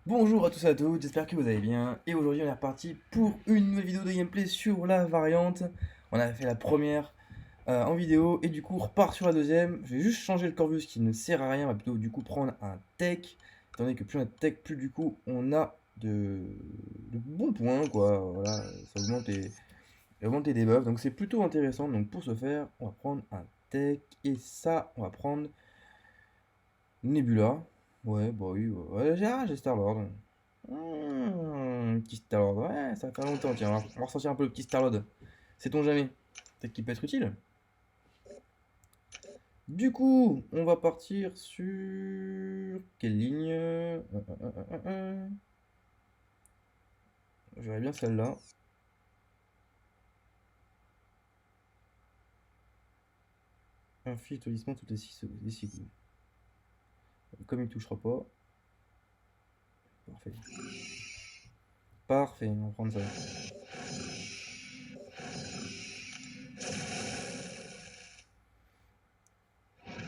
Bonjour à tous et à toutes, j'espère que vous allez bien. Et aujourd'hui on est reparti pour une nouvelle vidéo de gameplay sur la variante. On a fait la première en vidéo et du coup on repart sur la deuxième. Je vais juste changer le Corvus qui ne sert à rien, on va plutôt du coup prendre un tech. Étant donné que plus on a de tech, plus du coup on a de bons points quoi. Voilà, ça augmente les debuffs, donc c'est plutôt intéressant. Donc pour ce faire, on va prendre un tech et ça on va prendre Nebula. Ouais, bah oui, ouais, j'ai Star-Lord. Petit Star-Lord, ouais, ça fait longtemps, tiens, on va ressortir un peu le petit Star-Lord. Sait-on jamais? Peut-être qu'il peut être utile. Du coup, on va partir sur... Quelle ligne? J'aurais bien celle-là. Inflige étourdissement toutes les 6 coups. Comme il touchera pas. Parfait. Parfait, on va prendre ça.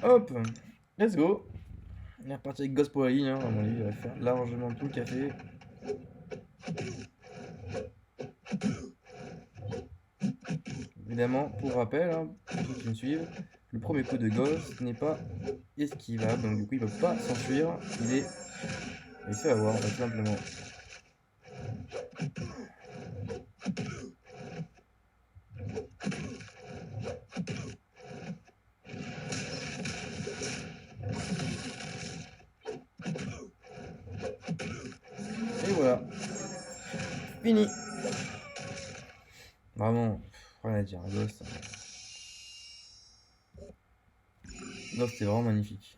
Hop, let's go. On est reparti avec Ghost pour la ligne, hein, à mon avis, il va faire largement tout le café. Évidemment, pour rappel, hein, pour ceux qui me suivent, le premier coup de Ghost n'est pas esquivable, donc du coup il ne peut pas s'enfuir, il se fait avoir en fait, tout simplement. Et voilà, fini. Vraiment, rien à dire, Ghost est vraiment magnifique.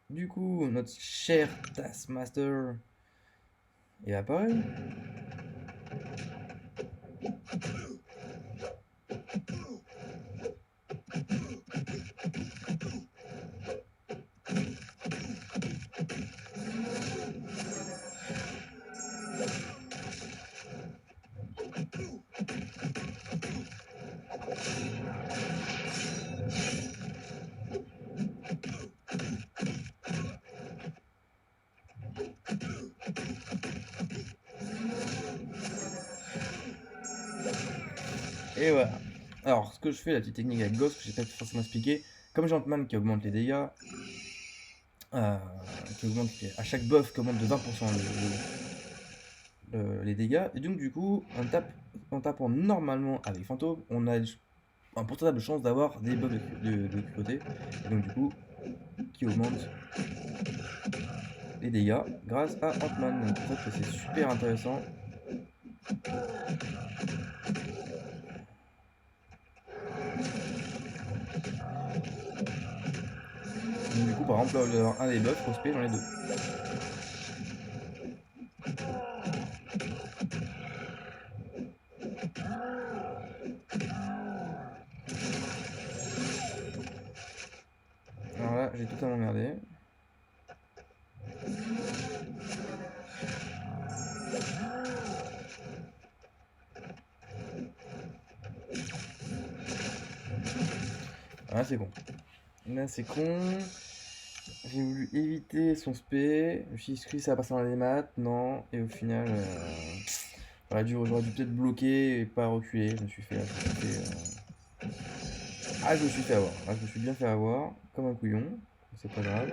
Du coup, notre cher Taskmaster est apparu. Et voilà. Alors, ce que je fais, la petite technique avec Ghost, que j'ai pas forcément expliqué, comme j'ai Ant-Man qui augmente les dégâts, euh, à chaque buff qui augmente de 20% les dégâts, et donc du coup, en tapant normalement avec Fantôme, on a un pourcentage de chance d'avoir des buffs de cruauté, et donc du coup, qui augmente les dégâts grâce à Ant-Man. Donc je trouve que c'est super intéressant. Donc du coup, par exemple, là, au lieu d'avoir un des buffs, prospect, j'en ai deux. Alors là, j'ai totalement merdé. Ah, c'est con. Là, c'est con. J'ai voulu éviter son spé. Je me suis dit, ça va passer dans les maths. Non. Et au final, j'aurais dû peut-être bloquer et pas reculer. Je me suis fait avoir. Ah, je me suis bien fait avoir. Comme un couillon. C'est pas grave.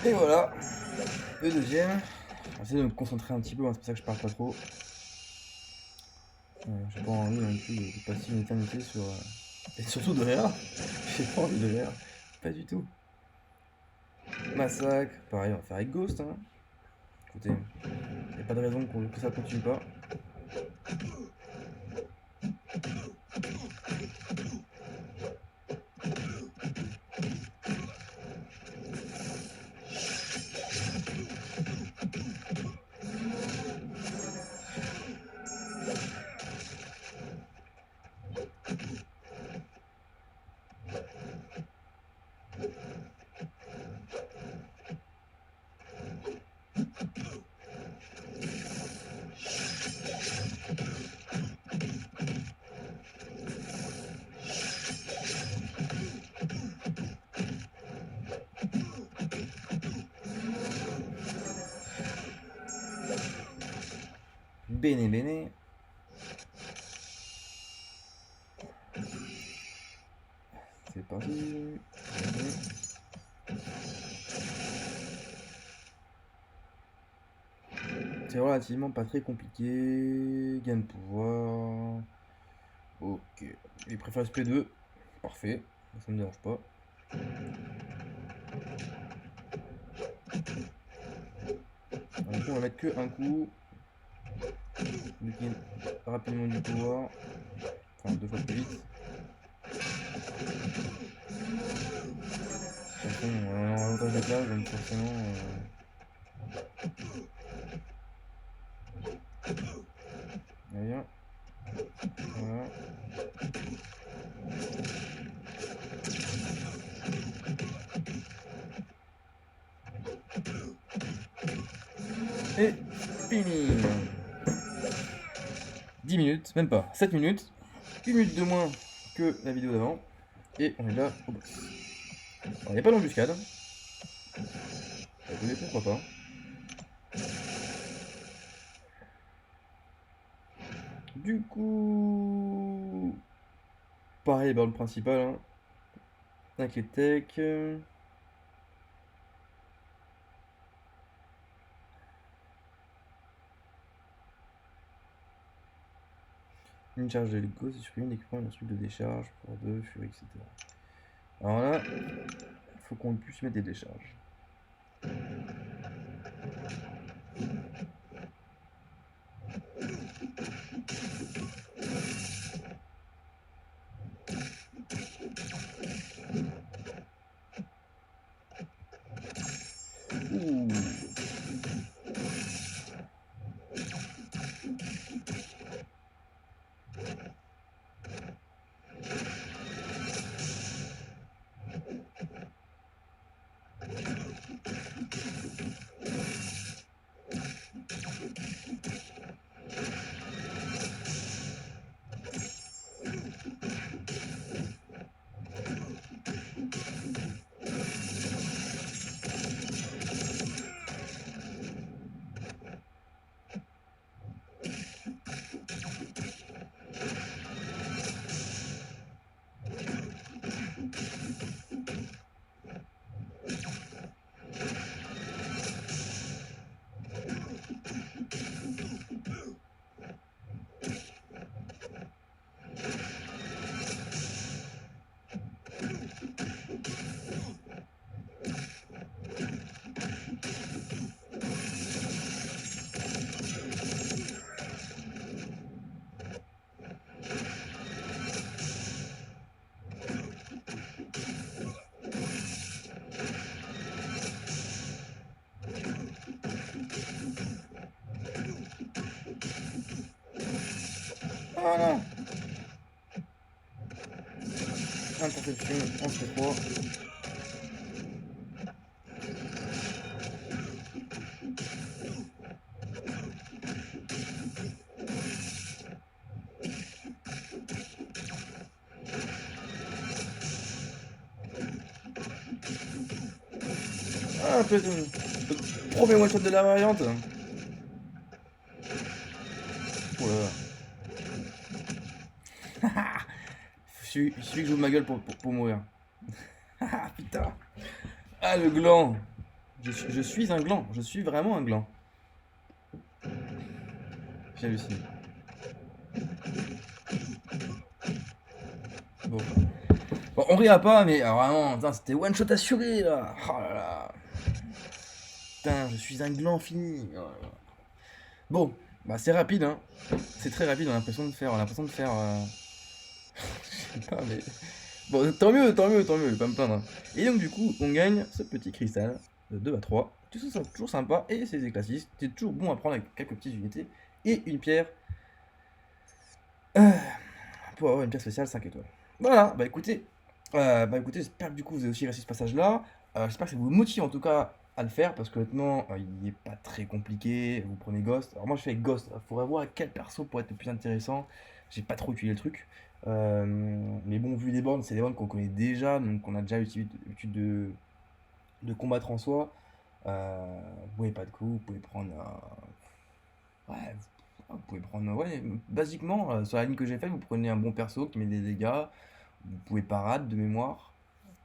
Et voilà. Le deuxième. J'essaie de me concentrer un petit peu, hein, c'est pour ça que je parle pas trop. J'ai pas envie non plus de passer une éternité sur... Et surtout de rire. J'ai pas envie de rire. Pas du tout. Massacre. Pareil, on va faire avec Ghost. Hein. Écoutez, y a pas de raison que ça continue pas. Bene bene. C'est parti. C'est relativement pas très compliqué. Gain de pouvoir. Ok. Il préfère SP2. Parfait. Ça me dérange pas. Alors, du coup, on va mettre que un coup. Du coup, rapidement du pouvoir. Enfin, 2 fois plus vite. De toute façon, on a un avantage de classe, donc forcément. Allez, viens. Voilà. Et fini. 10 minutes, même pas, 7 minutes. 1 minute de moins que la vidéo d'avant. Et on est là au boss. Alors, il n'y a pas d'embuscade. Écoutez, pourquoi pas. Du coup... Pareil, bah, le principal. Hein. Avec les techs. Une charge de l'ego, c'est supprime l'équipement et un truc de décharge pour 2, furie, etc. Alors là, il faut qu'on puisse mettre des décharges. Ouh. Oh non. Interception, on se fait 3. Ah, un peu de... Premier one shot de la variante. Oh là là. Il suffit que j'ouvre ma gueule pour mourir. Ah putain. Ah le gland. Je suis un gland. Je suis vraiment un gland. J'hallucine. Bon. Bon, on rira pas, mais vraiment, putain, c'était one shot assuré là. Oh là là. Putain, je suis un gland fini. Oh là là. Bon, bah c'est rapide, hein. C'est très rapide, on a l'impression de faire. Je sais pas, mais. Bon, tant mieux, tant mieux, tant mieux, je vais pas me plaindre, hein. Et donc, du coup, on gagne ce petit cristal de 2 à 3. Tout ça, c'est toujours sympa et c'est classiste. C'est toujours bon à prendre avec quelques petites unités. Et une pierre. Pour avoir une pierre spéciale 5 étoiles. Voilà, bah écoutez, j'espère que du coup vous avez aussi réussi ce passage-là. J'espère que ça vous motive en tout cas à le faire parce que honnêtement, il n'est pas très compliqué. Vous prenez Ghost. Alors moi je fais Ghost. Il faudrait voir quel perso pourrait être le plus intéressant. J'ai pas trop utilisé le truc. Mais bon, vu les bornes, c'est des bornes qu'on connaît déjà, donc on a déjà l'habitude de combattre en soi. Vous pouvez pas de coup, vous pouvez prendre ouais, vous pouvez prendre. Ouais, basiquement, sur la ligne que j'ai faite, vous prenez un bon perso qui met des dégâts. Vous pouvez parade de mémoire.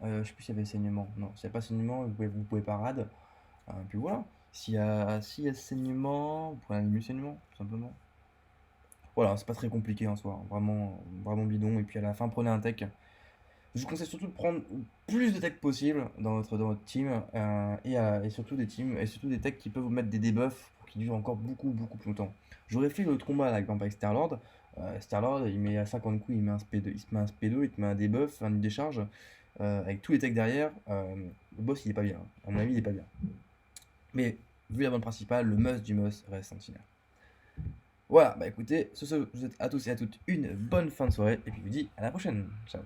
Je sais plus s'il y avait saignement. Non, s'il n'y a pas saignement, vous pouvez parade. Puis voilà. S'il y a saignement, vous prenez un minus saignement, tout simplement. Voilà, c'est pas très compliqué en soi, hein. Vraiment, vraiment bidon. Et puis à la fin, prenez un tech. Je vous conseille surtout de prendre plus de tech possible dans votre team. Et surtout des teams, et surtout des techs qui peuvent vous mettre des debuffs pour qu'ils durent encore beaucoup, beaucoup plus longtemps. J'aurais fait l'autre combat là, avec, par exemple, avec Starlord. Starlord, il met à 50 coups, il met un SP2, il se met un SP2, il te met un debuff, une décharge. Avec tous les techs derrière, le boss il est pas bien, hein. À mon avis, il est pas bien. Mais vu la bande principale, le must du must reste Sentinelle. Voilà, bah écoutez, je vous souhaite à tous et à toutes une bonne fin de soirée, et puis je vous dis à la prochaine. Ciao.